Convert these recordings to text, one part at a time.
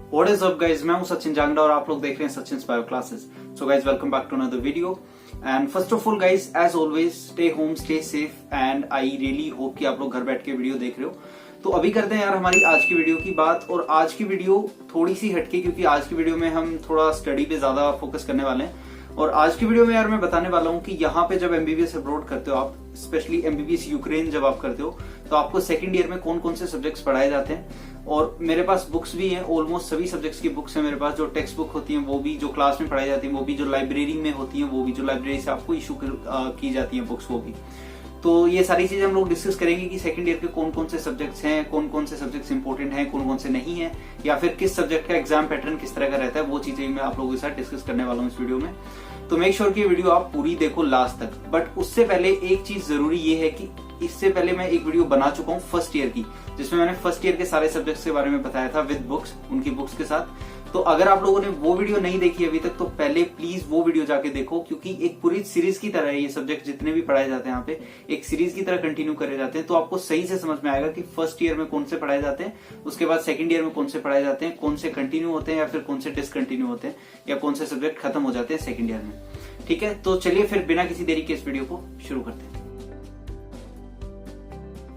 What is up guys, मैं हूं सचिन जांगड़ा और आप लोग देख रहे हैं Sachin bio classes. So guys welcome back to another video and first of all guys as always stay home stay safe and I really hope कि आप लोग घर बैठ के वीडियो देख रहे हो। तो अभी करते हैं यार हमारी आज की वीडियो की बात। और आज की वीडियो थोड़ी सी हटके क्योंकि आज की वीडियो में हम थोड़ा स्टडी पे ज्यादा फोकस करने वाले हैं। और आज की वीडियो में यार मैं बताने वाला हूँ कि यहाँ पे जब एमबीबीएस अब्रॉड करते हो आप, स्पेशली एमबीबीएस यूक्रेन जब आप करते हो तो आपको सेकंड ईयर में कौन कौन से सब्जेक्ट्स पढ़ाए जाते हैं। और मेरे पास बुक्स भी हैं, ऑलमोस्ट सभी सब्जेक्ट्स की बुक्स हैं मेरे पास। जो टेक्स्ट बुक होती हैं वो भी जो क्लास में पढ़ाई जाती है वो भी, जो लाइब्रेरी में होती हैं वो भी, जो लाइब्रेरी से आपको इशू की जाती है बुक्स वो भी। तो ये सारी चीजें हम लोग डिस्कस करेंगे कि सेकंड ईयर के कौन कौन से सब्जेक्ट्स हैं, कौन कौन से सब्जेक्ट्स इंपॉर्टेंट हैं, कौन कौन से नहीं है, या फिर किस सब्जेक्ट का एग्जाम पैटर्न किस तरह का रहता है, वो चीजें मैं आप लोगों के साथ डिस्कस करने वाला हूँ इस वीडियो में। तो मेक श्योर कि वीडियो आप पूरी देखो लास्ट तक। बट उससे पहले एक चीज जरूरी ये है कि इससे पहले मैं एक वीडियो बना चुका हूँ फर्स्ट ईयर की, जिसमें मैंने फर्स्ट ईयर के सारे सब्जेक्ट्स के बारे में बताया था विद बुक्स, उनकी बुक्स के साथ। तो अगर आप लोगों ने वो वीडियो नहीं देखी अभी तक तो पहले प्लीज वो वीडियो जाके देखो, क्योंकि एक पूरी सीरीज की तरह है ये सब्जेक्ट, जितने भी पढ़ाए जाते हैं यहाँ पे एक सीरीज की तरह कंटिन्यू करे जाते हैं। तो आपको सही से समझ में आएगा कि फर्स्ट ईयर में कौन से पढ़ाए जाते हैं, उसके बाद सेकंड ईयर में कौन से पढ़ाए जाते हैं, कौन से कंटिन्यू होते हैं या फिर कौन से डिसकंटिन्यू होते हैं, या कौन से सब्जेक्ट खत्म हो जाते हैं सेकंड ईयर में। ठीक है, तो चलिए फिर बिना किसी देरी के इस वीडियो को शुरू करते हैं।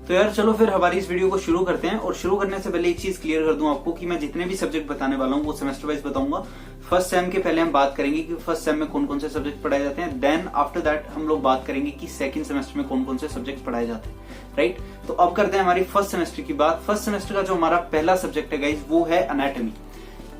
तो यार चलो फिर हमारी इस वीडियो को शुरू करते हैं। और शुरू करने से पहले एक चीज क्लियर कर दूं आपको कि मैं जितने भी सब्जेक्ट बताने वाला हूं वो सेमेस्टर वाइज बताऊंगा। फर्स्ट सेम के पहले हम बात करेंगे कि फर्स्ट सेम में कौन कौन से सब्जेक्ट पढ़ाए जाते हैं, देन आफ्टर दैट हम लोग बात करेंगे कि सेकंड सेमेस्टर में कौन कौन से सब्जेक्ट पढ़ाए जाते हैं। राइट, तो अब करते हैं हमारी फर्स्ट सेमेस्टर की बात। फर्स्ट सेमेस्टर का जो हमारा पहला सब्जेक्ट है गाइज वो है एनाटॉमी।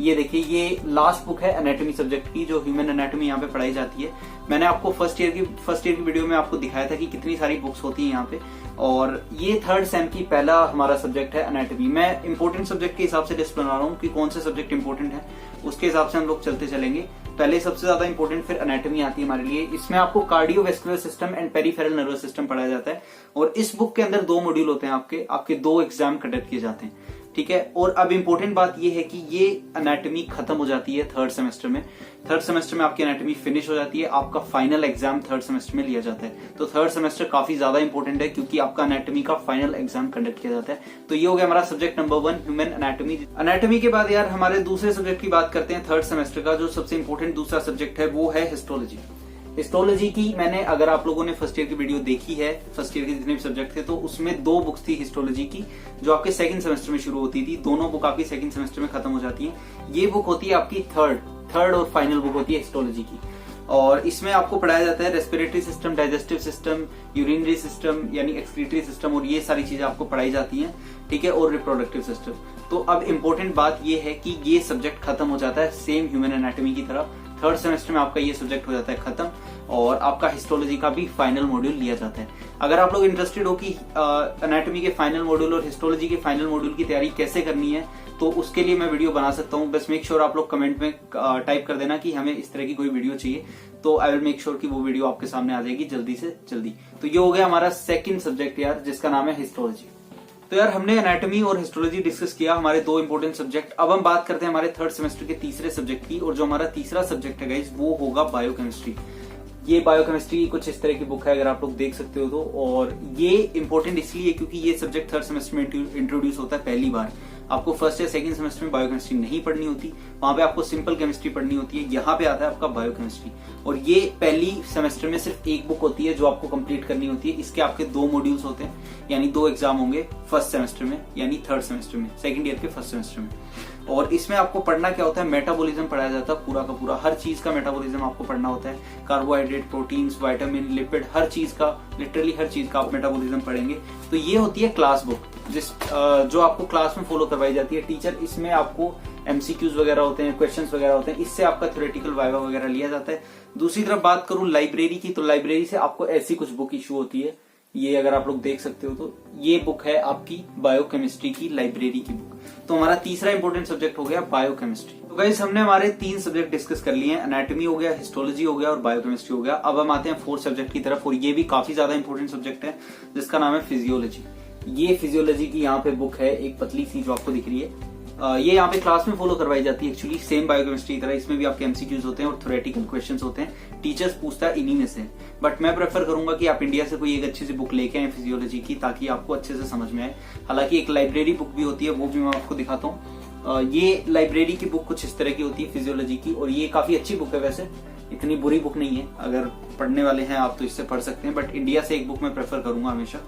ये देखिए, ये लास्ट बुक है एनाटॉमी सब्जेक्ट की, जो ह्यूमन एनाटॉमी यहाँ पे पढ़ाई जाती है। मैंने आपको फर्स्ट ईयर की वीडियो में आपको दिखाया था कि कितनी सारी बुक्स होती हैं यहाँ पे। और ये थर्ड सेम की पहला हमारा सब्जेक्ट है एनाटॉमी। मैं इंपॉर्टेंट सब्जेक्ट के हिसाब से लिस्ट बना रहा हूँ कि कौन से सब्जेक्ट इंपॉर्टेंट है, उसके हिसाब से हम लोग चलते चलेंगे। पहले सबसे ज्यादा इंपॉर्टेंट फिर एनाटॉमी आती है हमारे लिए। इसमें आपको cardiovascular system and peripheral nervous system पढ़ाया जाता है। और इस बुक के अंदर 2 मॉड्यूल होते हैं, आपके 2 एग्जाम कंडक्ट किए जाते हैं। ठीक है, और अब इंपॉर्टेंट बात ये है कि ये एनाटॉमी खत्म हो जाती है थर्ड सेमेस्टर में। थर्ड सेमेस्टर में आपकी एनाटॉमी फिनिश हो जाती है, आपका फाइनल एग्जाम थर्ड सेमेस्टर में लिया जाता है। तो थर्ड सेमेस्टर काफी ज्यादा इंपॉर्टेंट है क्योंकि आपका एनाटॉमी का फाइनल एग्जाम कंडक्ट किया जाता है। तो ये हो गया हमारा subject number 1 human anatomy. Anatomy के बाद यार हमारे दूसरे सब्जेक्ट की बात करते हैं थर्ड सेमेस्टर का। जो सबसे इंपॉर्टेंट दूसरा सब्जेक्ट है वो है हिस्टोलॉजी। हिस्टोलॉजी की मैंने, अगर आप लोगों ने फर्स्ट ईयर की वीडियो देखी है, फर्स्ट ईयर के जितने भी सब्जेक्ट थे, तो उसमें 2 बुक्स थी हिस्टोलॉजी की जो आपके सेकंड सेमेस्टर में शुरू होती थी। दोनों बुक आपकी सेकंड सेमेस्टर में खत्म हो जाती है। ये बुक होती है आपकी थर्ड और फाइनल बुक होती है हिस्टोलॉजी की। और इसमें आपको पढ़ाया जाता है respiratory system, digestive system, urinary system यानी एक्सक्रीटरी सिस्टम, और ये सारी चीजें आपको पढ़ाई जाती हैं। ठीक है, और रिप्रोडक्टिव सिस्टम। तो अब इंपॉर्टेंट बात ये है कि ये सब्जेक्ट खत्म हो जाता है सेम ह्यूमन एनाटॉमी की तरह। थर्ड सेमेस्टर में आपका ये सब्जेक्ट हो जाता है खत्म और आपका हिस्टोलॉजी का भी फाइनल मॉड्यूल लिया जाता है। अगर आप लोग इंटरेस्टेड हो कि एनाटॉमी के फाइनल मॉड्यूल और हिस्टोलॉजी के फाइनल मॉड्यूल की तैयारी कैसे करनी है, तो उसके लिए मैं वीडियो बना सकता हूँ। बस मेक श्योर आप लोग कमेंट में टाइप कर देना कि हमें इस तरह की कोई वीडियो चाहिए, तो आई विल मेक श्योर कि वो वीडियो आपके सामने आ जाएगी जल्दी से जल्दी। तो ये हो गया हमारा सेकंड सब्जेक्ट यार, जिसका नाम है हिस्टोलॉजी। तो यार हमने एनाटॉमी और हिस्टोलॉजी डिस्कस किया, हमारे 2 इंपॉर्टेंट सब्जेक्ट। अब हम बात करते हैं हमारे थर्ड सेमेस्टर के तीसरे सब्जेक्ट की। और जो हमारा तीसरा सब्जेक्ट है गाइस वो होगा बायोकेमिस्ट्री। ये बायोकेमिस्ट्री कुछ इस तरह की बुक है, अगर आप लोग देख सकते हो तो। और ये इंपॉर्टेंट इसलिए क्योंकि ये सब्जेक्ट थर्ड सेमेस्टर में इंट्रोड्यूस होता है पहली बार। आपको फर्स्ट या सेकंड सेमेस्टर में बायोकेमिस्ट्री नहीं पढ़नी होती, वहां पे आपको सिंपल केमिस्ट्री पढ़नी होती है। यहाँ पे आता है आपका बायोकेमिस्ट्री। और ये पहली सेमेस्टर में सिर्फ 1 बुक होती है जो आपको कंप्लीट करनी होती है। इसके आपके 2 मॉड्यूल्स होते हैं, यानी 2 एग्जाम होंगे फर्स्ट सेमेस्टर में, यानी थर्ड सेमेस्टर में, सेकंड ईयर के फर्स्ट सेमेस्टर में। और इसमें आपको पढ़ना क्या होता है, मेटाबॉलिज्म पढ़ाया जाता है पूरा का पूरा। हर चीज का मेटाबॉलिज्म आपको पढ़ना होता है। कार्बोहाइड्रेट, प्रोटीन्स, विटामिन, लिपिड, हर चीज का, लिटरली हर चीज का आप मेटाबॉलिज्म पढ़ेंगे। तो ये होती है क्लास बुक, जो आपको क्लास में फॉलो करवाई जाती है टीचर। इसमें आपको एमसीक्यूज वगैरह होते हैं, क्वेश्चंस वगैरह होते हैं, इससे आपका थ्योरेटिकल वाइवा वगैरह लिया जाता है। दूसरी तरफ बात करूं लाइब्रेरी की, तो लाइब्रेरी से आपको ऐसी कुछ बुक इशू होती है। ये अगर आप लोग देख सकते हो तो ये बुक है आपकी बायोकेमिस्ट्री की, लाइब्रेरी की बुक। तो हमारा तीसरा इंपॉर्टेंट सब्जेक्ट हो गया बायोकेमिस्ट्री। तो गाइस हमने हमारे 3 सब्जेक्ट डिस्कस कर लिए हैं, एनाटॉमी हो गया, हिस्टोलॉजी हो गया और बायोकेमिस्ट्री हो गया। अब हम आते हैं 4th सब्जेक्ट की तरफ, और ये भी काफी ज्यादा इंपॉर्टेंट सब्जेक्ट है, जिसका नाम है फिजियोलॉजी। ये फिजियोलॉजी की यहाँ पे बुक है, एक पतली सी जो आपको दिख रही है। ये यहाँ पे क्लास में फॉलो करवाई जाती है एक्चुअली, सेम बायोकेमिस्ट्री की तरह। इसमें भी आपके एमसीक्यूज होते हैं और थ्योरेटिकल क्वेश्चंस होते हैं, टीचर्स पूछता है इन्हीं में से। बट मैं प्रेफर करूंगा कि आप इंडिया से कोई एक अच्छी सी बुक लेके आए फिजियोलॉजी की, ताकि आपको अच्छे से समझ में आए। हालांकि एक लाइब्रेरी बुक भी होती है, वो भी मैं आपको दिखाता हूँ। ये लाइब्रेरी की बुक कुछ इस तरह की होती है फिजियोलॉजी की, और ये काफी अच्छी बुक है वैसे, इतनी बुरी बुक नहीं है, अगर पढ़ने वाले हैं आप तो इससे पढ़ सकते हैं, बट इंडिया से एक बुक मैं प्रेफर करूंगा हमेशा।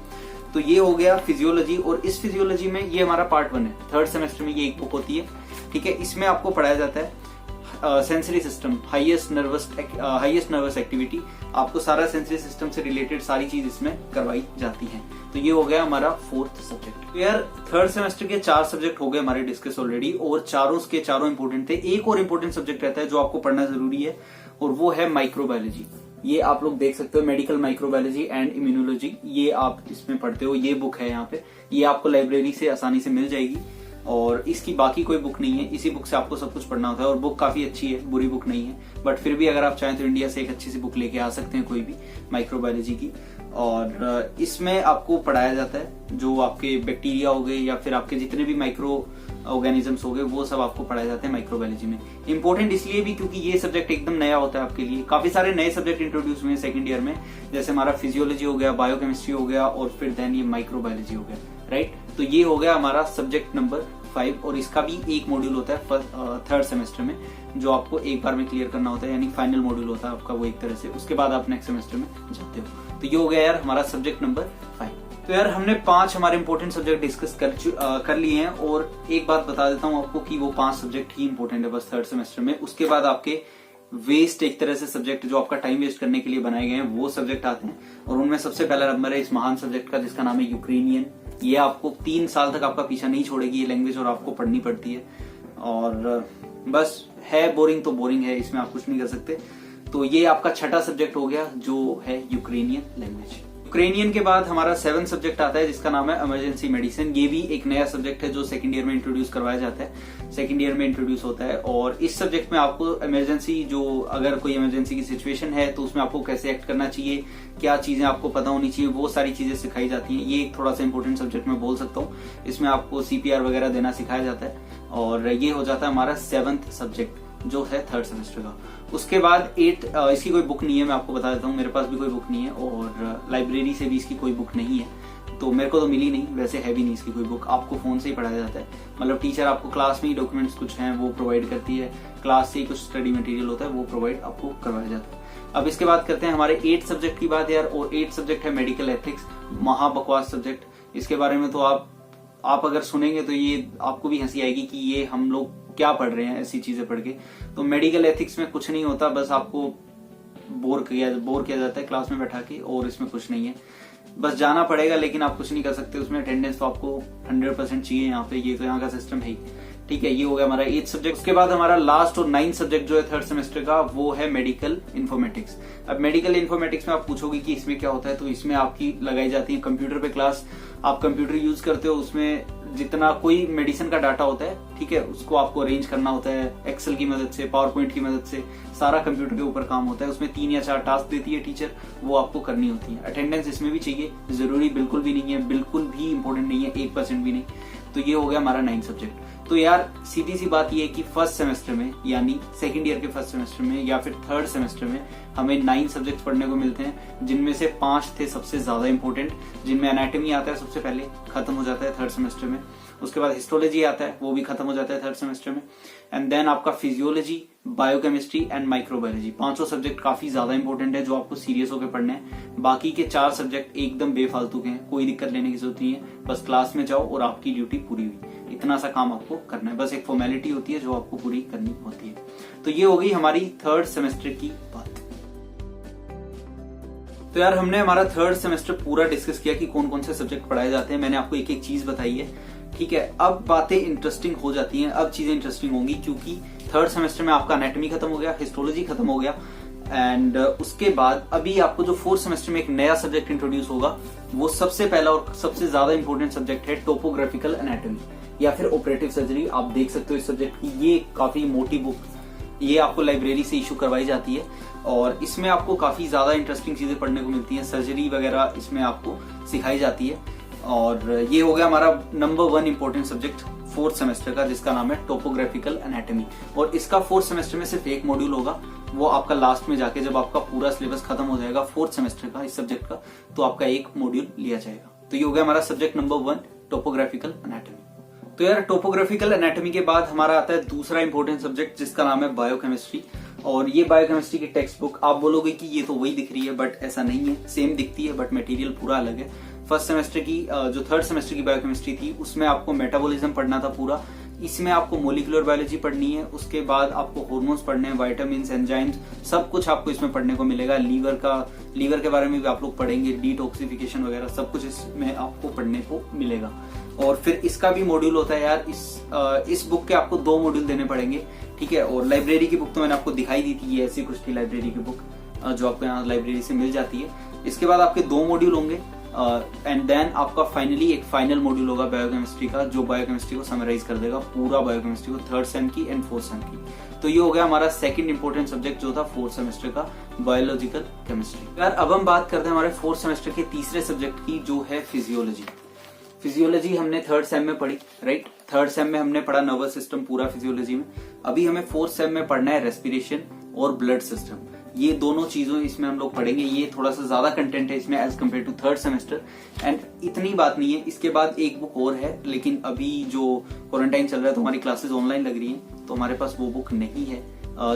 तो ये हो गया फिजियोलॉजी, और इस फिजियोलॉजी में ये हमारा पार्ट 1 है, थर्ड सेमेस्टर में ये एक बुक होती है, ठीक है। इसमें आपको पढ़ाया जाता है sensory system, highest nervous activity, आपको सारा सेंसरी सिस्टम से रिलेटेड सारी चीज इसमें करवाई जाती है। तो ये हो गया हमारा 4th सब्जेक्ट। तो यार थर्ड सेमेस्टर के 4 सब्जेक्ट हो गए हमारे डिस्कस ऑलरेडी, और चारों के चारों इंपोर्टेंट थे। एक और इम्पोर्टेंट सब्जेक्ट रहता है जो आपको पढ़ना जरूरी है, और वो है माइक्रोबायोलॉजी। ये आप लोग देख सकते हो, मेडिकल माइक्रोबायोलॉजी एंड इम्यूनोलॉजी, ये आप इसमें पढ़ते हो। ये बुक है यहाँ पे, ये आपको लाइब्रेरी से आसानी से मिल जाएगी, और इसकी बाकी कोई बुक नहीं है, इसी बुक से आपको सब कुछ पढ़ना होता है। और बुक काफी अच्छी है, बुरी बुक नहीं है, बट फिर भी अगर आप चाहें तो इंडिया से एक अच्छी सी बुक लेके आ सकते हैं कोई भी माइक्रोबायोलॉजी की। और इसमें आपको पढ़ाया जाता है जो आपके बैक्टीरिया हो गए या फिर आपके जितने भी माइक्रो ऑर्गेनिजम्स हो गए, वो सब आपको पढ़ाए जाते हैं माइक्रोबायोलॉजी में। इंपॉर्टेंट इसलिए भी क्योंकि ये सब्जेक्ट एकदम नया होता है आपके लिए। काफी सारे नए सब्जेक्ट इंट्रोड्यूस हुए हैं सेकंड ईयर में, जैसे हमारा फिजियोलॉजी हो गया, बायोकेमिस्ट्री हो गया, और फिर देन ये माइक्रोबायोलॉजी हो गया, राइट। तो ये हो गया हमारा सब्जेक्ट नंबर 5, और इसका भी एक मॉड्यूल होता है थर्ड सेमेस्टर में, जो आपको एक बार में क्लियर करना होता है, यानी फाइनल मॉड्यूल होता है आपका वो एक तरह से। उसके बाद आप नेक्स्ट सेमेस्टर में जाते हो। तो ये हो गया यार हमारा सब्जेक्ट नंबर 5। तो यार हमने 5 हमारे इंपॉर्टेंट सब्जेक्ट डिस्कस कर लिए हैं, और एक बात बता देता हूँ आपको कि वो 5 सब्जेक्ट ही इंपॉर्टेंट है बस थर्ड सेमेस्टर में। उसके बाद आपके वेस्ट एक तरह से सब्जेक्ट जो आपका टाइम वेस्ट करने के लिए बनाए गए हैं वो सब्जेक्ट आते हैं, और उनमें सबसे पहला नंबर है इस महान सब्जेक्ट का जिसका नाम है यूक्रेनियन। ये आपको 3 साल तक आपका पीछा नहीं छोड़ेगी ये लैंग्वेज, और आपको पढ़नी पड़ती है, और बस है बोरिंग तो बोरिंग है, इसमें आप कुछ नहीं कर सकते। तो ये आपका छठा सब्जेक्ट हो गया जो है यूक्रेनियन लैंग्वेज। यूक्रेनियन के बाद हमारा 7th सब्जेक्ट आता है जिसका नाम है इमरजेंसी मेडिसिन। ये भी एक नया सब्जेक्ट है जो सेकंड ईयर में इंट्रोड्यूस करवाया जाता है, सेकंड ईयर में इंट्रोड्यूस होता है। और इस सब्जेक्ट में आपको इमरजेंसी, जो अगर कोई इमरजेंसी की सिचुएशन है तो उसमें आपको कैसे एक्ट करना चाहिए, क्या चीजें आपको पता होनी चाहिए, वो सारी चीजें सिखाई जाती हैं। ये एक थोड़ा सा इंपॉर्टेंट सब्जेक्ट मैं बोल सकता हूँ। इसमें आपको CPR वगैरह देना सिखाया जाता है, और ये हो जाता है हमारा 7th सब्जेक्ट जो है थर्ड सेमेस्टर का। उसके बाद 8 इसकी कोई बुक नहीं है, मैं आपको बता देता हूँ, मेरे पास भी कोई बुक नहीं है, और लाइब्रेरी से भी इसकी कोई बुक नहीं है, तो मेरे को तो मिली नहीं, वैसे है भी नहीं इसकी कोई बुक। आपको फोन से ही पढ़ाया जाता है, मतलब टीचर आपको क्लास में ही डॉक्यूमेंट्स कुछ हैं वो प्रोवाइड करती है, क्लास से ही कुछ स्टडी मटेरियल होता है वो प्रोवाइड आपको करवाया जाता है। अब इसके बाद करते हैं हमारे 8 सब्जेक्ट की बात यार, और 8 सब्जेक्ट है मेडिकल एथिक्स, महाबकवास सब्जेक्ट। इसके बारे में तो आप अगर सुनेंगे तो ये आपको भी हंसी आएगी कि ये हम लोग क्या पढ़ रहे हैं ऐसी चीजें पढ़ के। तो मेडिकल एथिक्स में कुछ नहीं होता, बस आपको बोर किया जाता है क्लास में बैठा के, और इसमें कुछ नहीं है, बस जाना पड़ेगा, लेकिन आप कुछ नहीं कर सकते उसमें। अटेंडेंस तो आपको 100% चाहिए यहाँ पे, ये तो यहाँ का सिस्टम है ही, ठीक है। ये हो गया हमारा 8th सब्जेक्ट। उसके बाद हमारा लास्ट और 9th सब्जेक्ट जो है थर्ड सेमेस्टर का, वो है मेडिकल इन्फॉर्मेटिक्स। अब मेडिकल इन्फॉर्मेटिक्स में आप पूछोगे कि इसमें क्या होता है, तो इसमें आपकी लगाई जाती है कंप्यूटर पे क्लास। आप कंप्यूटर यूज करते हो, उसमें जितना कोई मेडिसिन का डाटा होता है, ठीक है, उसको आपको अरेंज करना होता है एक्सेल की मदद से, पावर पॉइंट की मदद से, सारा कंप्यूटर के ऊपर काम होता है। उसमें 3 या 4 टास्क देती है टीचर, वो आपको करनी होती है। अटेंडेंस इसमें भी चाहिए, जरूरी बिल्कुल भी नहीं है, बिल्कुल भी इंपॉर्टेंट नहीं है, 1% भी नहीं। तो ये हो गया हमारा 9th सब्जेक्ट। तो यार सीधी सी बात ये है कि फर्स्ट सेमेस्टर में, यानी सेकंड ईयर के फर्स्ट सेमेस्टर में या फिर थर्ड सेमेस्टर में हमें 9 सब्जेक्ट पढ़ने को मिलते हैं, जिनमें से 5 थे सबसे ज्यादा इंपॉर्टेंट, जिनमें एनाटॉमी आता है सबसे पहले, खत्म हो जाता है थर्ड सेमेस्टर में। उसके बाद हिस्टोलॉजी आता है, वो भी खत्म हो जाता है थर्ड सेमेस्टर में। एंड देन आपका physiology, biochemistry and microbiology, 5 subject काफी ज्यादा इंपॉर्टेंट है जो आपको सीरियस होकर पढ़ने हैं। बाकी के 4 सब्जेक्ट एकदम बेफालतू के हैं, कोई दिक्कत लेने की जरूरत नहीं है, बस क्लास में जाओ और आपकी ड्यूटी पूरी हुई, इतना सा काम आपको करना है, बस एक फॉर्मेलिटी होती है जो आपको पूरी करनी होती है। तो ये हो गई हमारी थर्ड सेमेस्टर की बात। तो यार हमने हमारा थर्ड सेमेस्टर पूरा डिस्कस किया कि कौन कौन से सब्जेक्ट पढ़ाए जाते हैं, मैंने आपको एक एक चीज बताई है, ठीक है। अब बातें इंटरेस्टिंग हो जाती हैं, अब चीजें इंटरेस्टिंग होंगी, क्योंकि थर्ड सेमेस्टर में आपका एनाटॉमी खत्म हो गया, हिस्टोलॉजी खत्म हो गया, एंड उसके बाद अभी आपको जो फोर्थ सेमेस्टर में एक नया सब्जेक्ट इंट्रोड्यूस होगा, वो सबसे पहला और सबसे ज्यादा इंपॉर्टेंट सब्जेक्ट है टोपोग्राफिकल एनाटॉमी या फिर ऑपरेटिव सर्जरी। आप देख सकते हो इस सब्जेक्ट की, ये काफी मोटी बुक, ये आपको लाइब्रेरी से इशू करवाई जाती है, और इसमें आपको काफी ज्यादा इंटरेस्टिंग चीजें पढ़ने को मिलती हैं, सर्जरी वगैरह इसमें आपको सिखाई जाती है। और ये हो गया हमारा number 1 important subject fourth semester का, जिसका नाम है टोपोग्राफिकल एनाटॉमी। और इसका फोर्थ सेमेस्टर में सिर्फ एक मॉड्यूल होगा, वो आपका लास्ट में जाके जब आपका पूरा सिलेबस खत्म हो जाएगा फोर्थ सेमेस्टर का इस सब्जेक्ट का, तो आपका एक मॉड्यूल लिया जाएगा। तो ये हो गया हमारा सब्जेक्ट नंबर 1 टोपोग्राफिकल एनाटॉमी। तो यार टोपोग्राफिकल एनाटॉमी के बाद हमारा आता है दूसरा इंपॉर्टेंट सब्जेक्ट जिसका नाम है बायोकेमिस्ट्री। और ये बायोकेमिस्ट्री की टेक्स्ट बुक, आप बोलोगे कि ये तो वही दिख रही है, बट ऐसा नहीं है, सेम दिखती है बट मटेरियल पूरा अलग है। फर्स्ट सेमेस्टर की जो थर्ड सेमेस्टर की बायोकेमिस्ट्री थी उसमें आपको मेटाबॉलिज्म पढ़ना था पूरा, इसमें आपको मोलिकुलर बायोलॉजी पढ़नी है, उसके बाद आपको हार्मोन्स पढ़ने हैं, विटामिन, एंजाइम्स, सब कुछ आपको इसमें पढ़ने को मिलेगा। लीवर के बारे में भी आप लोग पढ़ेंगे, डिटॉक्सिफिकेशन वगैरह सब कुछ इसमें आपको पढ़ने को मिलेगा। और फिर इसका भी मॉड्यूल होता है यार, इस बुक के आपको 2 मॉड्यूल देने पड़ेंगे, ठीक है। और लाइब्रेरी की बुक तो मैंने आपको दिखाई दी थी, ये ऐसी कुछ थी लाइब्रेरी की बुक जो आपको यहाँ लाइब्रेरी से मिल जाती है। इसके बाद आपके 2 मॉड्यूल होंगे एंड देन आपका फाइनली एक फाइनल मॉड्यूल होगा बायोकेमिस्ट्री का, जो बायोकेमिस्ट्री को समराइज कर देगा, पूरा बायोकेमिस्ट्री को, थर्ड सेम की एंड फोर्थ सेम की। तो ये हो गया हमारा सेकंड इंपॉर्टेंट सब्जेक्ट जो था फोर्थ सेमेस्टर का, बायोलॉजिकल केमिस्ट्री। यार अब हम बात करते हैं हमारे फोर्थ सेमेस्टर के तीसरे सब्जेक्ट की जो है फिजियोलॉजी। फिजियोलॉजी हमने थर्ड सेम में पढ़ी, राइट। थर्ड सेम में हमने पढ़ा नर्वस सिस्टम पूरा फिजियोलॉजी में। अभी हमें फोर्थ सेम में पढ़ना है रेस्पिरेशन और ब्लड सिस्टम, ये दोनों चीजों इसमें हम लोग पढ़ेंगे। ये थोड़ा सा ज्यादा कंटेंट है इसमें as compare to third semester, and इतनी बात नहीं है। इसके बाद एक बुक और है, लेकिन अभी जो क्वारंटाइन चल रहा है तो हमारी क्लासेस ऑनलाइन लग रही है, तो हमारे पास वो बुक नहीं है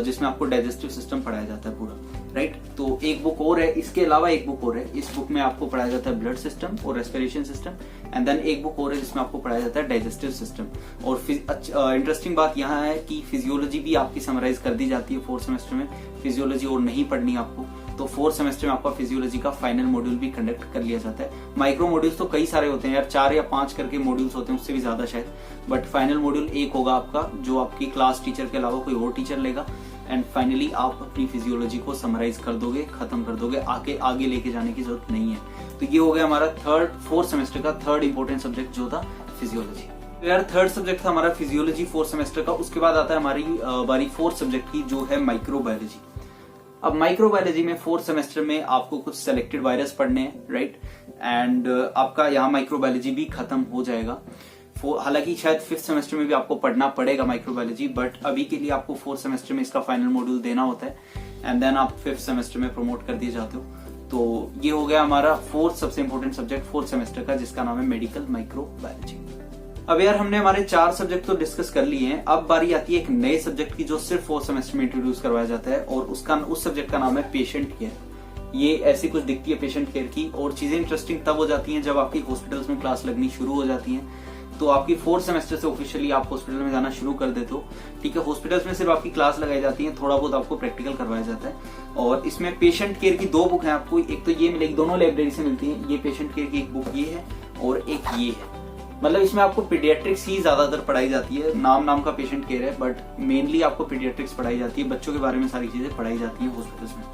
जिसमें आपको डाइजेस्टिव सिस्टम पढ़ाया जाता है पूरा, राइट। तो एक बुक और है, इसके अलावा एक बुक और है, इस बुक में आपको पढ़ाया जाता है ब्लड सिस्टम और रेस्पिरेशन सिस्टम, एंड देन एक बुक और है जिसमें आपको पढ़ाया जाता है डाइजेस्टिव सिस्टम। और इंटरेस्टिंग बात यहाँ है कि फिजियोलॉजी भी आपकी समराइज कर दी जाती है फोर्थ सेमेस्टर में, फिजियोलॉजी और नहीं पढ़नी आपको, तो फोर्थ सेमेस्टर में आपका फिजियोलॉजी का फाइनल मॉड्यूल भी कंडक्ट कर लिया जाता है। माइक्रो मॉड्यूल्स तो कई सारे होते हैं यार, 4 या 5 करके मॉड्यूल्स होते हैं, उससे भी ज्यादा शायद, बट फाइनल मॉड्यूल एक होगा आपका, जो आपकी क्लास टीचर के अलावा कोई और टीचर लेगा, एंड फाइनली आप अपनी फिजियोलॉजी को समराइज कर दोगे, खत्म कर दोगे, आगे लेके जाने की जरूरत नहीं है। तो ये हो गया हमारा फोर्थ सेमेस्टर का थर्ड इंपॉर्टेंट सब्जेक्ट जो था फिजियोलॉजी। तो यार थर्ड सब्जेक्ट था हमारा फिजियोलॉजी फोर्थ सेमेस्टर का। उसके बाद आता है हमारी बारी फोर्थ सब्जेक्ट की जो है माइक्रोबायोलॉजी। अब माइक्रोबायोलॉजी में फोर्थ सेमेस्टर में आपको कुछ सेलेक्टेड वायरस पढ़ने हैं, राइट, एंड आपका यहाँ माइक्रोबायोलॉजी भी खत्म हो जाएगा। हालांकि शायद फिफ्थ सेमेस्टर में भी आपको पढ़ना पड़ेगा माइक्रोबायोलॉजी, बट अभी के लिए आपको फोर्थ सेमेस्टर में इसका फाइनल मॉड्यूल देना होता है, एंड देन आप फिफ्थ सेमेस्टर में प्रमोट कर दिए जाते हो। तो ये हो गया हमारा फोर्थ सबसे इंपॉर्टेंट सब्जेक्ट फोर्थ सेमेस्टर का, जिसका नाम है मेडिकल माइक्रोबायोलॉजी। अब यार हमने हमारे 4 सब्जेक्ट तो डिस्कस कर लिए हैं, अब बारी आती है एक नए सब्जेक्ट की जो सिर्फ फोर्थ सेमेस्टर में इंट्रोड्यूस करवाया जाता है, और उस सब्जेक्ट का नाम है पेशेंट केयर। ये ऐसी कुछ दिखती है पेशेंट केयर की, और चीजें इंटरेस्टिंग तब हो जाती हैं जब आपकी हॉस्पिटल्स में क्लास लगनी शुरू हो जाती है। तो आपकी फोर्थ सेमेस्टर से ऑफिशियली आप हॉस्पिटल में जाना शुरू कर देते हो, ठीक है। हॉस्पिटल्स में सिर्फ आपकी क्लास लगाई जाती है, थोड़ा बहुत आपको प्रैक्टिकल करवाया जाता है। और इसमें पेशेंट केयर की 2 बुक है आपको, एक तो ये मिलेगी, दोनों लाइब्रेरी से मिलती है। ये पेशेंट केयर की एक बुक ये है और एक ये है, मतलब इसमें आपको पीडियाट्रिक्स ही ज्यादातर पढ़ाई जाती है। नाम का पेशेंट केयर है, बट मेनली आपको पीडियाट्रिक्स पढ़ाई जाती है, बच्चों के बारे में सारी चीजें पढ़ाई जाती है हॉस्पिटल्स में।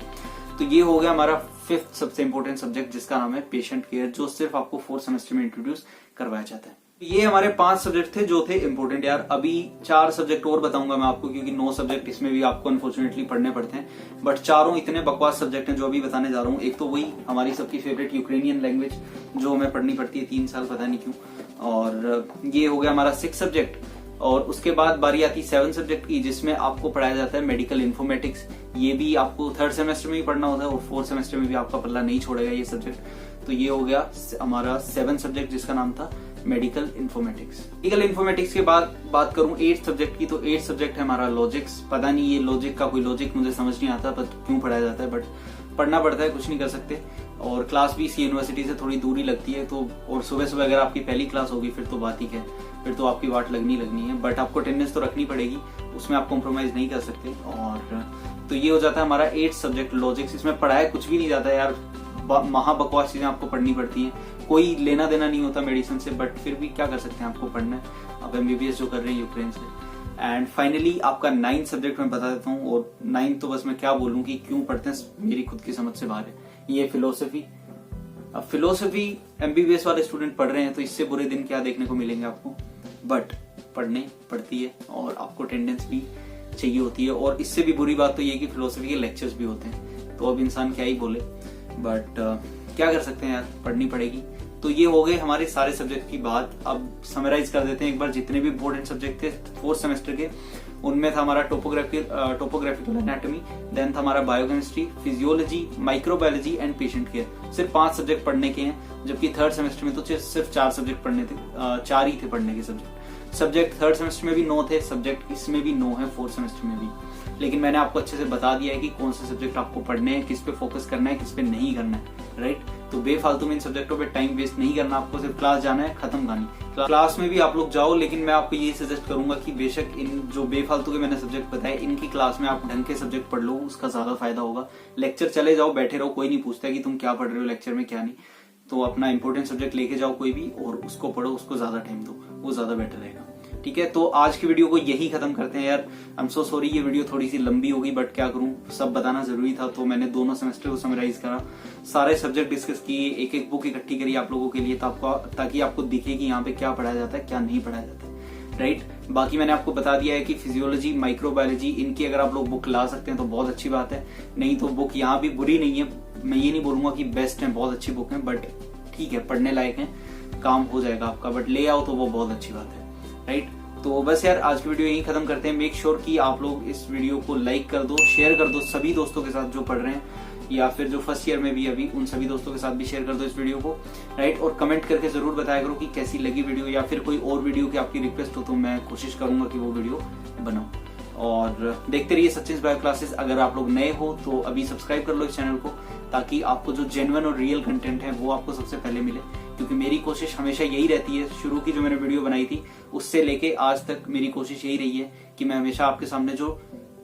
तो ये हो गया हमारा फिफ्थ सबसे इंपॉर्टेंट सब्जेक्ट, जिसका नाम है पेशेंट केयर, जो सिर्फ आपको फोर्थ सेमेस्टर में इंट्रोड्यूस करवाया जाता है। ये हमारे 5 सब्जेक्ट थे जो थे इंपॉर्टेंट यार। अभी 4 सब्जेक्ट और बताऊंगा मैं आपको, क्योंकि 9 सब्जेक्ट इसमें भी आपको अनफॉर्चुनेटली पढ़ने पड़ते हैं, बट चारों इतने बकवास सब्जेक्ट हैं जो अभी बताने जा रहा हूँ। एक तो वही हमारी सबकी फेवरेट यूक्रेनियन लैंग्वेज, जो हमें पढ़नी पड़ती है 3 साल, पता नहीं क्यों, और ये हो गया हमारा 6 सब्जेक्ट। और उसके बाद बारी आती 7 सब्जेक्ट की, जिसमें आपको पढ़ाया जाता है मेडिकल इन्फॉर्मेटिक्स। ये भी आपको थर्ड सेमेस्टर में ही पढ़ना होता है, और फोर्थ सेमेस्टर में भी आपका पल्ला नहीं छोड़ेगा ये सब्जेक्ट। तो ये हो गया हमारा 7 सब्जेक्ट, जिसका नाम था मेडिकल इन्फॉर्मेटिक्स। मेडिकल इन्फॉर्मेटिक्स के बाद बात करूं 8 सब्जेक्ट की, तो 8 सब्जेक्ट है हमारा लॉजिक्स। पता नहीं ये लॉजिक का कोई लॉजिक मुझे समझ नहीं आता, पर क्यों पढ़ाया जाता है, बट पढ़ना पड़ता है, कुछ नहीं कर सकते। और क्लास भी इसी यूनिवर्सिटी से थोड़ी दूरी लगती है, तो और सुबह अगर आपकी पहली क्लास होगी फिर तो बात ही है, फिर तो आपकी वाट लगनी है, बट आपको अटेंडेंस तो रखनी पड़ेगी, उसमें आप कॉम्प्रोमाइज नहीं कर सकते। और तो ये हो जाता है हमारा 8 सब्जेक्ट लॉजिक्स। इसमें पढ़ाया कुछ भी नहीं जाता यार, महाबकवास चीजें आपको पढ़नी पड़ती हैं, कोई लेना देना नहीं होता मेडिसिन से, बट फिर भी क्या कर सकते हैं, आपको पढ़ना है। अब MBBS जो कर रहे हैं यूक्रेन से। एंड फाइनली आपका 9 सब्जेक्ट मैं बता देता हूँ, और 9 तो बस मैं क्या बोलूँ कि क्यों पढ़ते हैं, मेरी खुद की समझ से बाहर है। ये फिलोसफी। अब फिलोसफी MBBS वाले स्टूडेंट पढ़ रहे हैं, तो इससे बुरे दिन क्या देखने को मिलेंगे आपको, बट पढ़ने पड़ती है, और आपको अटेंडेंस भी चाहिए होती है। और इससे भी बुरी बात तो ये कि फिलोसफी के लेक्चर्स भी होते हैं, तो अब इंसान क्या ही बोले, बट क्या कर सकते हैं यार, पढ़नी पड़ेगी। तो ये हो गए हमारे सारे सब्जेक्ट की बात। अब समराइज कर देते हैं एक बार जितने भी इंपॉर्टेंट सब्जेक्ट थे फोर्थ सेमेस्टर के। उनमें था हमारा टोपोग्राफिकल एनाटॉमी, देन था हमारा biochemistry, physiology, microbiology and patient care. सिर्फ 5 सब्जेक्ट पढ़ने के हैं, जबकि थर्ड सेमेस्टर में तो सिर्फ 4 सब्जेक्ट पढ़ने थे, 4 ही थे पढ़ने के सब्जेक्ट। सब्जेक्ट थर्ड सेमेस्टर में भी 9 थे, सब्जेक्ट इसमें भी 9 है, फोर्थ सेमेस्टर में भी। लेकिन मैंने आपको अच्छे से बता दिया है कि कौन से सब्जेक्ट आपको पढ़ने हैं, किस पे फोकस करना है, किस पे नहीं करना है, राइट। तो बेफालतू में इन सब्जेक्टों पे टाइम वेस्ट नहीं करना, आपको सिर्फ क्लास जाना है, खत्म कहानी। क्लास में भी आप लोग जाओ, लेकिन मैं आपको यही सजेस्ट करूंगा कि बेशक इन जो बेफालतू के मैंने सब्जेक्ट बताए, इनकी क्लास में आप ढंग के सब्जेक्ट पढ़ लो, उसका ज्यादा फायदा होगा। लेक्चर चले जाओ, बैठे रहो, कोई नहीं पूछता कि तुम क्या पढ़ रहे हो लेक्चर में, क्या नहीं। तो अपना इंपॉर्टेंट सब्जेक्ट लेके जाओ कोई भी, और उसको पढ़ो, उसको ज्यादा टाइम दो, वो ज्यादा बेटर रहेगा। ठीक है, तो आज की वीडियो को यही खत्म करते हैं। यार आई एम सो सॉरी, ये वीडियो थोड़ी सी लंबी होगी, बट क्या करूं, सब बताना जरूरी था। तो मैंने दोनों सेमेस्टर को समराइज करा, सारे सब्जेक्ट डिस्कस किए, एक एक बुक इकट्ठी करी आप लोगों के लिए, ताकि आपको दिखे कि यहाँ पे क्या पढ़ाया जाता है, क्या नहीं पढ़ाया जाता है, राइट। बाकी मैंने आपको बता दिया है कि फिजियोलॉजी, माइक्रोबायोलॉजी, इनकी अगर आप लोग बुक ला सकते हैं तो बहुत अच्छी बात है। नहीं तो बुक यहाँ भी बुरी नहीं है, मैं ये नहीं बोलूंगा कि बेस्ट है, बहुत अच्छी बुक है, बट ठीक है, पढ़ने लायक है, काम हो जाएगा आपका, बट ले आओ तो वो बहुत अच्छी बात है, राइट। तो बस यार आज की वीडियो यही खत्म करते हैं। मेक श्योर कि आप लोग इस वीडियो को लाइक कर दो, शेयर कर दो सभी दोस्तों के साथ जो पढ़ रहे हैं, या फिर जो फर्स्ट ईयर में भी अभी, उन सभी दोस्तों के साथ भी शेयर कर दो इस वीडियो को, राइट। और कमेंट करके जरूर बताया करो कि कैसी लगी वीडियो, या फिर कोई और वीडियो की आपकी रिक्वेस्ट हो तो मैं कोशिश करूंगा कि वो वीडियो बनाऊं। और देखते रहिए सचिन्स बायो क्लासेस। अगर आप लोग नए हो तो अभी सब्सक्राइब कर लो इस चैनल को, ताकि आपको जो जेन्युइन और रियल कंटेंट है वो आपको सबसे पहले मिले। क्योंकि मेरी कोशिश हमेशा यही रहती है, शुरू की जो मैंने वीडियो बनाई थी उससे लेके आज तक मेरी कोशिश यही रही है कि मैं हमेशा आपके सामने जो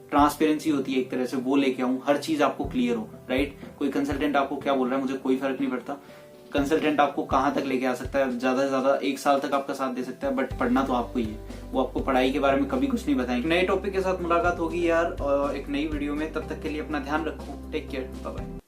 ट्रांसपेरेंसी होती है एक तरह से वो लेके आऊं, हर चीज आपको क्लियर हो, राइट। कोई कंसल्टेंट आपको क्या बोल रहा है मुझे कोई फर्क नहीं पड़ता, कंसल्टेंट आपको कहां तक लेके आ सकता है, ज्यादा से ज्यादा 1 साल तक आपका साथ दे सकता है, बट पढ़ना तो आपको ही है। वो आपको पढ़ाई के बारे में कभी कुछ नहीं बताएंगे। नए टॉपिक के साथ मुलाकात होगी यार एक नई वीडियो में, तब तक के लिए अपना ध्यान रखो, टेक केयर, बाय बाय।